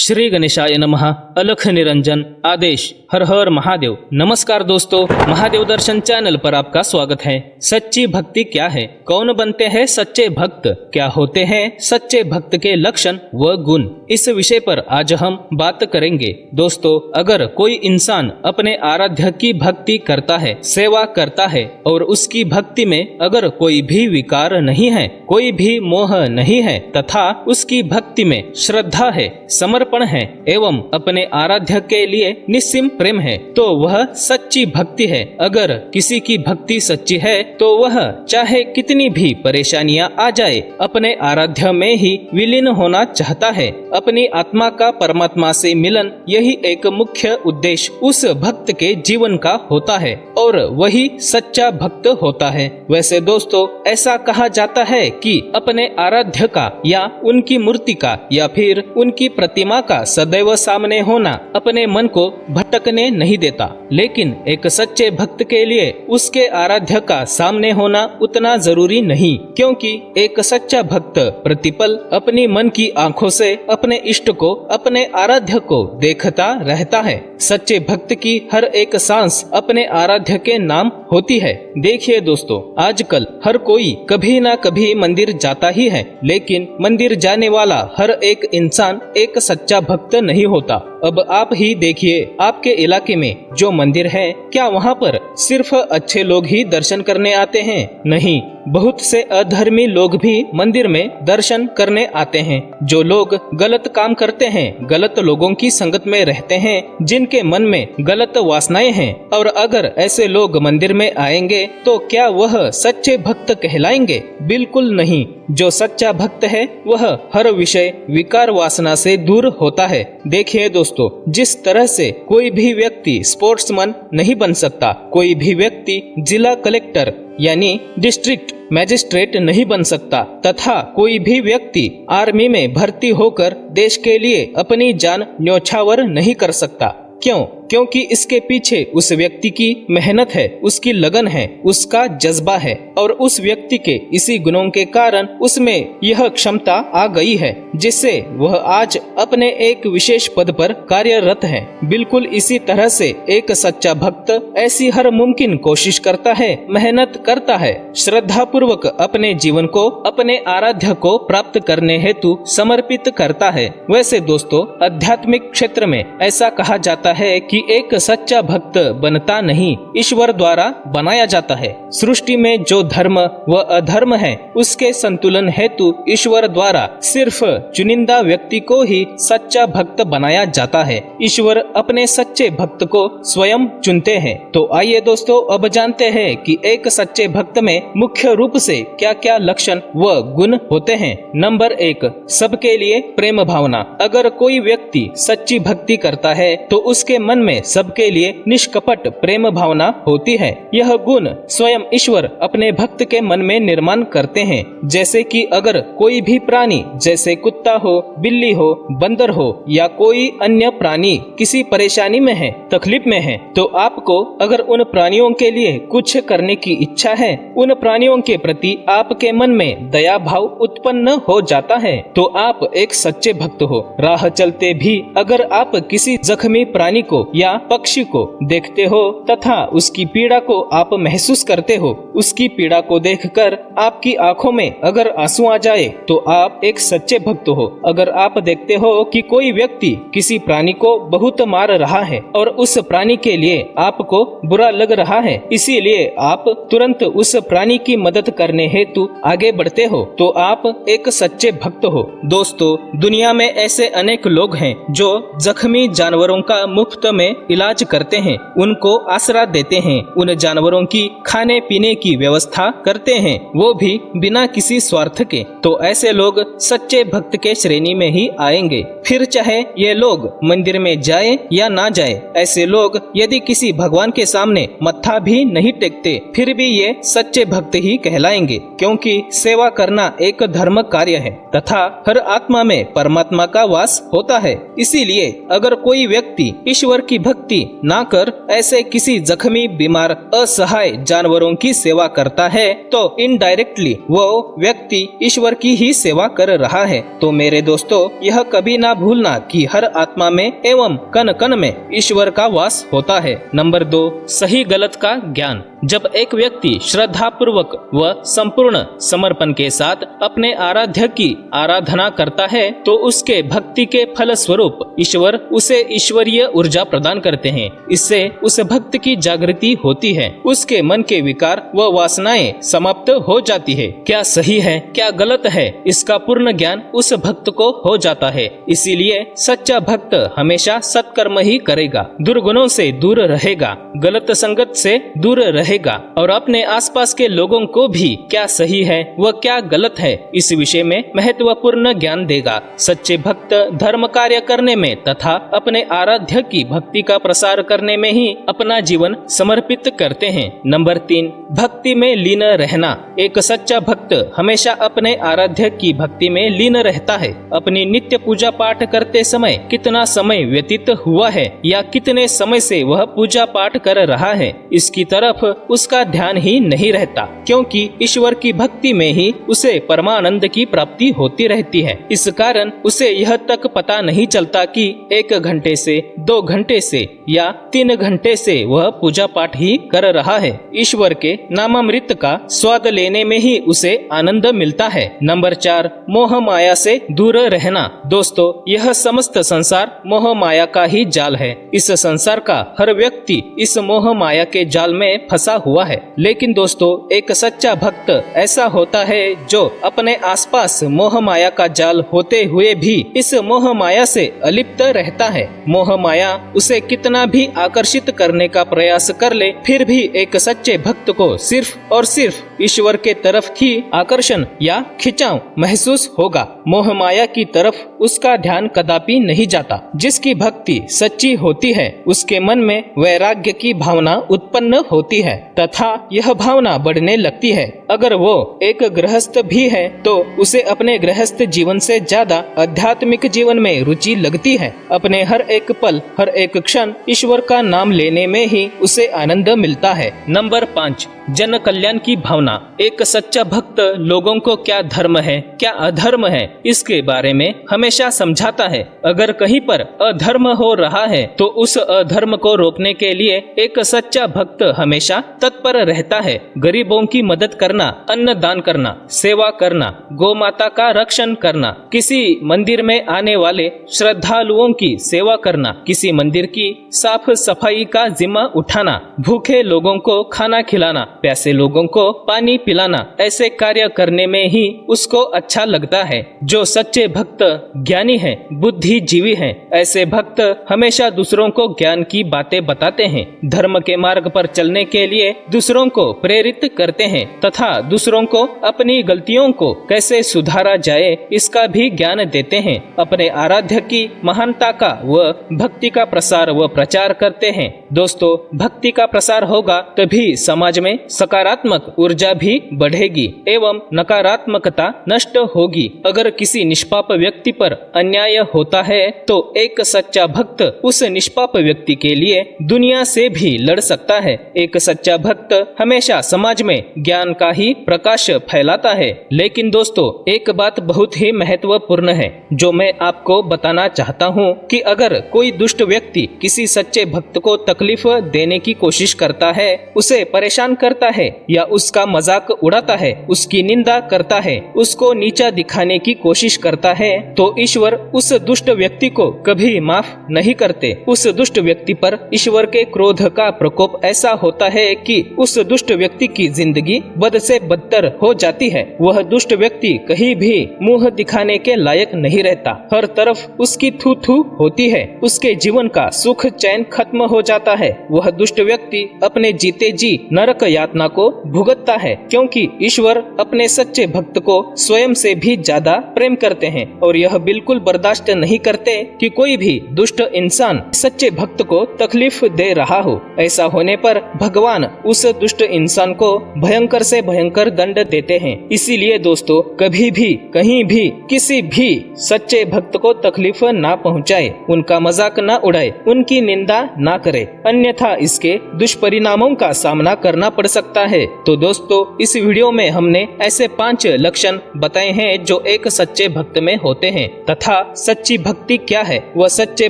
श्री गणेशाय नमः। अलख निरंजन आदेश। हर हर महादेव। नमस्कार दोस्तों, महादेव दर्शन चैनल पर आपका स्वागत है। सच्ची भक्ति क्या है, कौन बनते हैं सच्चे भक्त, क्या होते हैं सच्चे भक्त के लक्षण व गुण, इस विषय पर आज हम बात करेंगे। दोस्तों, अगर कोई इंसान अपने आराध्य की भक्ति करता है, सेवा करता है और उसकी भक्ति में अगर कोई भी विकार नहीं है, कोई भी मोह नहीं है तथा उसकी भक्ति में श्रद्धा है, समर्पण है एवं अपने आराध्य के लिए निस्सीम प्रेम है, तो वह सच्ची भक्ति है। अगर किसी की भक्ति सच्ची है तो वह चाहे कितनी भी परेशानियां आ जाए, अपने आराध्य में ही विलीन होना चाहता है। अपनी आत्मा का परमात्मा से मिलन, यही एक मुख्य उद्देश्य उस भक्त के जीवन का होता है और वही सच्चा भक्त होता है। वैसे दोस्तों, ऐसा कहा जाता है कि अपने आराध्य का या उनकी मूर्ति का या फिर उनकी प्रतिमा का सदैव सामने होना अपने मन को भटकने नहीं देता, लेकिन एक सच्चे भक्त के लिए उसके आराध्य का सामने होना उतना जरूरी नहीं, क्योंकि एक सच्चा भक्त प्रतिपल अपनी मन की आंखों से अपने इष्ट को, अपने आराध्य को देखता रहता है। सच्चे भक्त की हर एक सांस अपने आराध्य के नाम होती है। देखिए दोस्तों, आजकल हर कोई कभी ना कभी मंदिर जाता ही है, लेकिन मंदिर जाने वाला हर एक इंसान एक सच्चा भक्त नहीं होता। अब आप ही देखिए, आपके इलाके में जो मंदिर है, क्या वहाँ पर सिर्फ अच्छे लोग ही दर्शन करने आते हैं? नहीं, बहुत से अधर्मी लोग भी मंदिर में दर्शन करने आते हैं। जो लोग गलत काम करते हैं, गलत लोगों की संगत में रहते हैं, जिनके मन में गलत वासनाएं हैं, और अगर ऐसे लोग मंदिर में आएंगे तो क्या वह सच्चे भक्त कहलाएंगे? बिल्कुल नहीं। जो सच्चा भक्त है वह हर विषय विकार वासना से दूर होता है। देखिए दोस्तों, जिस तरह से कोई भी व्यक्ति स्पोर्ट्समैन नहीं बन सकता, कोई भी व्यक्ति जिला कलेक्टर यानी डिस्ट्रिक्ट मैजिस्ट्रेट नहीं बन सकता, तथा कोई भी व्यक्ति आर्मी में भर्ती होकर देश के लिए अपनी जान न्योछावर नहीं कर सकता। क्यों? क्योंकि इसके पीछे उस व्यक्ति की मेहनत है, उसकी लगन है, उसका जज्बा है, और उस व्यक्ति के इसी गुणों के कारण उसमें यह क्षमता आ गई है, जिससे वह आज अपने एक विशेष पद पर कार्यरत है। बिल्कुल इसी तरह से एक सच्चा भक्त ऐसी हर मुमकिन कोशिश करता है, मेहनत करता है, श्रद्धा पूर्वक अपने जीवन को अपने आराध्य को प्राप्त करने हेतु समर्पित करता है। वैसे दोस्तों, आध्यात्मिक क्षेत्र में ऐसा कहा जाता है कि एक सच्चा भक्त बनता नहीं, ईश्वर द्वारा बनाया जाता है। सृष्टि में जो धर्म व अधर्म है, उसके संतुलन हेतु ईश्वर द्वारा सिर्फ चुनिंदा व्यक्ति को ही सच्चा भक्त बनाया जाता है। ईश्वर अपने सच्चे भक्त को स्वयं चुनते हैं। तो आइए दोस्तों, अब जानते हैं कि एक सच्चे भक्त में मुख्य रूप से क्या क्या लक्षण व गुण होते हैं। नंबर 1, सबके लिए प्रेम भावना। अगर कोई व्यक्ति सच्ची भक्ति करता है तो उसके मन में सबके लिए निष्कपट प्रेम भावना होती है। यह गुण स्वयं ईश्वर अपने भक्त के मन में निर्माण करते हैं। जैसे कि अगर कोई भी प्राणी, जैसे कुत्ता हो, बिल्ली हो, बंदर हो या कोई अन्य प्राणी किसी परेशानी में है, तकलीफ में है, तो आपको अगर उन प्राणियों के लिए कुछ करने की इच्छा है, उन प्राणियों के प्रति आपके मन में दया भाव उत्पन्न हो जाता है, तो आप एक सच्चे भक्त हो। राह चलते भी अगर आप किसी जख्मी प्राणी को या पक्षी को देखते हो तथा उसकी पीड़ा को आप महसूस करते हो, उसकी पीड़ा को देखकर आपकी आंखों में अगर आंसू आ जाए, तो आप एक सच्चे भक्त हो। अगर आप देखते हो कि कोई व्यक्ति किसी प्राणी को बहुत मार रहा है और उस प्राणी के लिए आपको बुरा लग रहा है, इसीलिए आप तुरंत उस प्राणी की मदद करने हेतु आगे बढ़ते हो, तो आप एक सच्चे भक्त हो। दोस्तों, दुनिया में ऐसे अनेक लोग हैं जो जख्मी जानवरों का मुफ्त में इलाज करते हैं, उनको आसरा देते हैं, उन जानवरों की खाने पीने की व्यवस्था करते हैं, वो भी बिना किसी स्वार्थ के। तो ऐसे लोग सच्चे भक्त के श्रेणी में ही आएंगे, फिर चाहे ये लोग मंदिर में जाए या ना जाए। ऐसे लोग यदि किसी भगवान के सामने मत्था भी नहीं टेकते, फिर भी ये सच्चे भक्त ही कहलाएंगे, क्योंकि सेवा करना एक धर्म कार्य है तथा हर आत्मा में परमात्मा का वास होता है। इसीलिए अगर कोई व्यक्ति ईश्वर की भक्ति ना कर ऐसे किसी जख्मी, बीमार, असहाय जानवरों की सेवा करता है तो इनडायरेक्टली वो व्यक्ति ईश्वर की ही सेवा कर रहा है। तो मेरे दोस्तों, यह कभी ना भूलना कि हर आत्मा में एवं कण कण में ईश्वर का वास होता है। नंबर 2, सही गलत का ज्ञान। जब एक व्यक्ति श्रद्धा पूर्वक व संपूर्ण समर्पण के साथ अपने आराध्य की आराधना करता है तो उसके भक्ति के फल स्वरूप ईश्वर उसे ईश्वरीय ऊर्जा प्रदान करते हैं। इससे उस भक्त की जागृति होती है, उसके मन के विकार व वासनाएं समाप्त हो जाती है। क्या सही है, क्या गलत है, इसका पूर्ण ज्ञान उस भक्त को हो जाता है। इसीलिए सच्चा भक्त हमेशा सत्कर्म ही करेगा, दुर्गुणों से दूर रहेगा, गलत संगत से दूर रहेगा और अपने आसपास के लोगों को भी क्या सही है व क्या गलत है इस विषय में महत्वपूर्ण ज्ञान देगा। सच्चे भक्त धर्म कार्य करने में तथा अपने आराध्य की भक्ति का प्रसार करने में ही अपना जीवन समर्पित करते हैं। नंबर 3, भक्ति में लीन रहना। एक सच्चा भक्त हमेशा अपने आराध्य की भक्ति में लीन रहता है। अपनी नित्य पूजा पाठ करते समय कितना समय व्यतीत हुआ है या कितने समय से वह पूजा पाठ कर रहा है, इसकी तरफ उसका ध्यान ही नहीं रहता, क्योंकि ईश्वर की भक्ति में ही उसे परमानंद की प्राप्ति होती रहती है। इस कारण उसे यह तक पता नहीं चलता कि 1 घंटे से 2 घंटे से या 3 घंटे से वह पूजा पाठ ही कर रहा है। ईश्वर के नामामृत का स्वाद लेने में ही उसे आनंद मिलता है। नंबर 4, मोह माया से दूर रहना। दोस्तों, यह समस्त संसार मोह माया का ही जाल है। इस संसार का हर व्यक्ति इस मोह माया के जाल में फंसा हुआ है। लेकिन दोस्तों, एक सच्चा भक्त ऐसा होता है जो अपने आसपास मोह माया का जाल होते हुए भी इस मोह माया से अलिप्त रहता है। मोह माया उसे कितना भी आकर्षित करने का प्रयास कर ले, फिर भी एक सच्चे भक्त को सिर्फ और सिर्फ ईश्वर के तरफ ही आकर्षण या खिंचाव महसूस होगा। मोह माया की तरफ उसका ध्यान कदापि नहीं जाता। जिसकी भक्ति सच्ची होती है उसके मन में वैराग्य की भावना उत्पन्न होती है तथा यह भावना बढ़ने लगती है। अगर वो एक गृहस्थ भी है तो उसे अपने गृहस्थ जीवन से ज्यादा आध्यात्मिक जीवन में रुचि लगती है। अपने हर एक पल, हर एक क्षण ईश्वर का नाम लेने में ही उसे आनंद मिलता है। नंबर 5, जन कल्याण की भावना। एक सच्चा भक्त लोगों को क्या धर्म है, क्या अधर्म है, इसके बारे में हमेशा समझाता है। अगर कहीं पर अधर्म हो रहा है तो उस अधर्म को रोकने के लिए एक सच्चा भक्त हमेशा तत्पर रहता है। गरीबों की मदद करना, अन्न दान करना, सेवा करना, गौ माता का रक्षण करना, किसी मंदिर में आने वाले श्रद्धालुओं की सेवा करना, किसी मंदिर की साफ सफाई का जिम्मा उठाना, भूखे लोगों को खाना खिलाना, प्यासे लोगों को पानी पिलाना, ऐसे कार्य करने में ही उसको अच्छा लगता है। जो सच्चे भक्त ज्ञानी है, बुद्धिजीवी है, ऐसे भक्त हमेशा दूसरों को ज्ञान की बातें बताते हैं, धर्म के मार्ग पर चलने के लिए दूसरों को प्रेरित करते हैं तथा दूसरों को अपनी गलतियों को कैसे सुधारा जाए इसका भी ज्ञान देते हैं। अपने आराध्य की महानता का व भक्ति का प्रसार व प्रचार करते हैं। दोस्तों, भक्ति का प्रसार होगा तभी समाज में सकारात्मक ऊर्जा भी बढ़ेगी एवं नकारात्मकता नष्ट होगी। अगर किसी निष्पाप व्यक्ति पर अन्याय होता है तो एक सच्चा भक्त उस निष्पाप व्यक्ति के लिए दुनिया से भी लड़ सकता है। एक सच्चा भक्त हमेशा समाज में ज्ञान का ही प्रकाश फैलाता है। लेकिन दोस्तों, एक बात बहुत ही महत्वपूर्ण है जो मैं आपको बताना चाहता हूँ कि अगर कोई दुष्ट व्यक्ति किसी सच्चे भक्त को तकलीफ देने की कोशिश करता है, उसे परेशान करता है या उसका मजाक उड़ाता है, उसकी निंदा करता है, उसको नीचा दिखाने की कोशिश करता है, तो ईश्वर उस दुष्ट व्यक्ति को कभी माफ नहीं करते। उस दुष्ट व्यक्ति पर ईश्वर के क्रोध का प्रकोप ऐसा होता है कि उस दुष्ट व्यक्ति की जिंदगी बद से बदतर हो जाती है। वह दुष्ट व्यक्ति कहीं भी मुंह दिखाने के लायक नहीं रहता। हर तरफ उसकी थू थू होती है। उसके जीवन का सुख चैन खत्म हो जाता है। वह दुष्ट व्यक्ति अपने जीते जी नरक यातना को भुगतता है, क्योंकि ईश्वर अपने सच्चे भक्त को स्वयं से भी ज्यादा प्रेम करते हैं और यह बिल्कुल बर्दाश्त नहीं करते कि कोई भी दुष्ट इंसान सच्चे भक्त को तकलीफ दे रहा हो। ऐसा होने पर भगवान भगवान उस दुष्ट इंसान को भयंकर से भयंकर दंड देते हैं। इसीलिए दोस्तों कभी भी कहीं भी किसी भी सच्चे भक्त को तकलीफ ना पहुंचाए, उनका मजाक ना उड़ाए, उनकी निंदा ना करे, अन्यथा इसके दुष्परिणामों का सामना करना पड़ सकता है। तो दोस्तों इस वीडियो में हमने ऐसे 5 लक्षण बताए हैं जो एक सच्चे भक्त में होते हैं तथा सच्ची भक्ति क्या है, वह सच्चे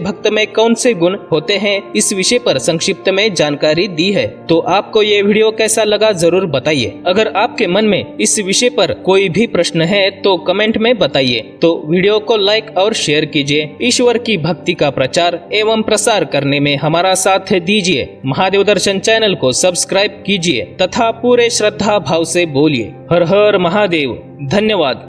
भक्त में कौन से गुण होते हैं, इस विषय पर संक्षिप्त में जानकारी दी है। तो आपको ये वीडियो कैसा लगा जरूर बताइए। अगर आपके मन में इस विषय पर कोई भी प्रश्न है तो कमेंट में बताइए। तो वीडियो को लाइक और शेयर कीजिए। ईश्वर की भक्ति का प्रचार एवं प्रसार करने में हमारा साथ दीजिए। महादेव दर्शन चैनल को सब्सक्राइब कीजिए तथा पूरे श्रद्धा भाव से बोलिए हर हर महादेव। धन्यवाद।